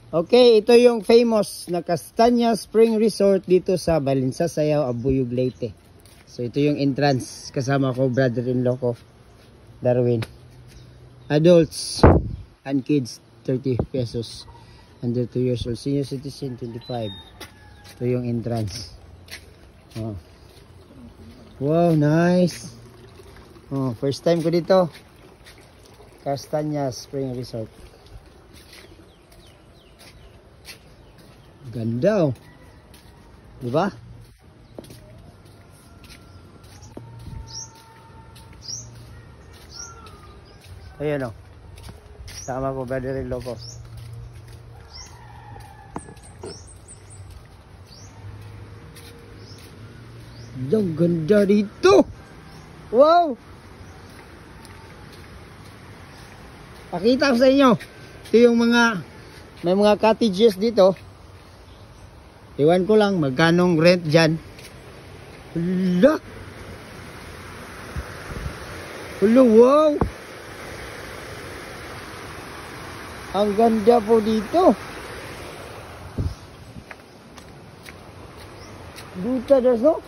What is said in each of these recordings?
Okay, ito yung famous na Castanya Spring Resort dito sa Balinsa, Sayaw, Abuyog, Leyte. So ito yung entrance, kasama ko brother-in-law ko, Darwin. Adults and kids 30 pesos, under 2 years old. Senior citizen 25. Ito yung entrance. Oh. Wow, nice. Oh, first time ko dito. Castanya Spring Resort. Ganda oh. Diba? Ayan oh. Sama ko brother-in-law ko. Ang ganda dito. Wow. Pakita ko sa inyo. Ito yung mga may mga cottages dito. Iwan ko lang magkanong rent dyan. Hala. Hala, wow. Ang ganda po dito. Duta daso.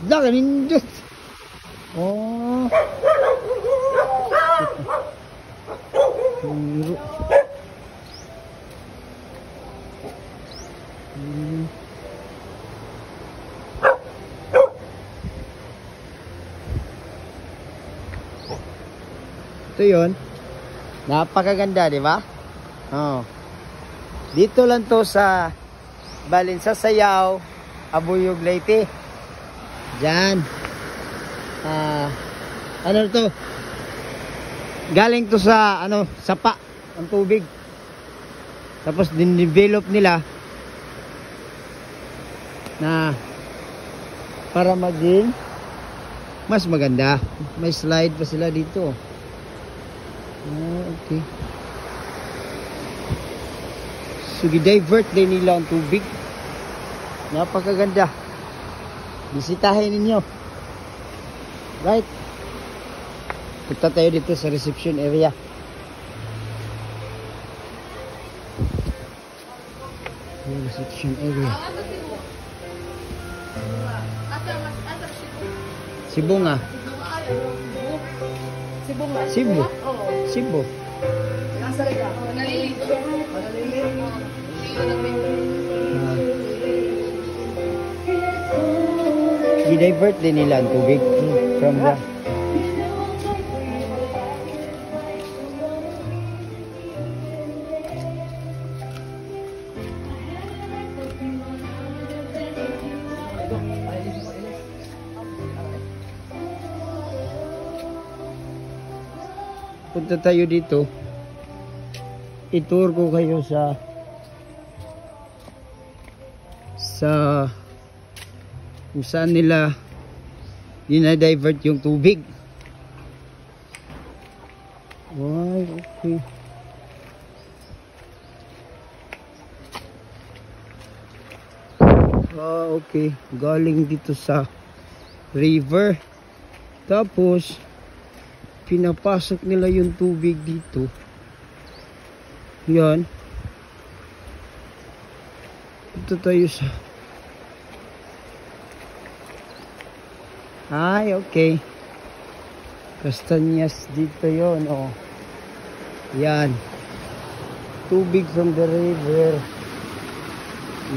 Dah nindot. Oh. Ito yun. Napakaganda, di ba? Oh. Dito lang to sa Balinsa, Sayaw, Abuyog, Leyte. Diyan. Ano to? Galing to sa ano, sapa ang tubig. Tapos din-develop nila na para maging mas maganda. May slide pa sila dito. Okay. So, divert din nila ang tubig. Napakaganda. Bisitahin ninyo. Right? Punta tayo dito sa reception area. Reception area. Cebu nga. Cebu. Cebu. I-divert din nila ang tubig from the punta tayo dito. I-tour ko kayo sa kung saan nila dinadivert yung tubig. Wow, okay. Okay. Galing dito sa river. Tapos pinapasok nila yung tubig dito. Yan. Ito tayo sa ay, okay. Castanyas dito yon, oh. Yan. Tubig from the river.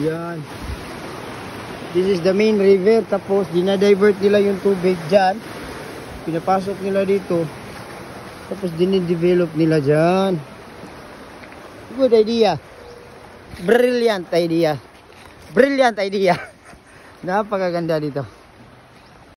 Yan. This is the main river. Tapos, dinadivert nila yung tubig dyan. Pinapasok nila dito. Tapos, dinidevelop nila dyan. Good idea. Brilliant idea. Brilliant idea. Napakaganda dito.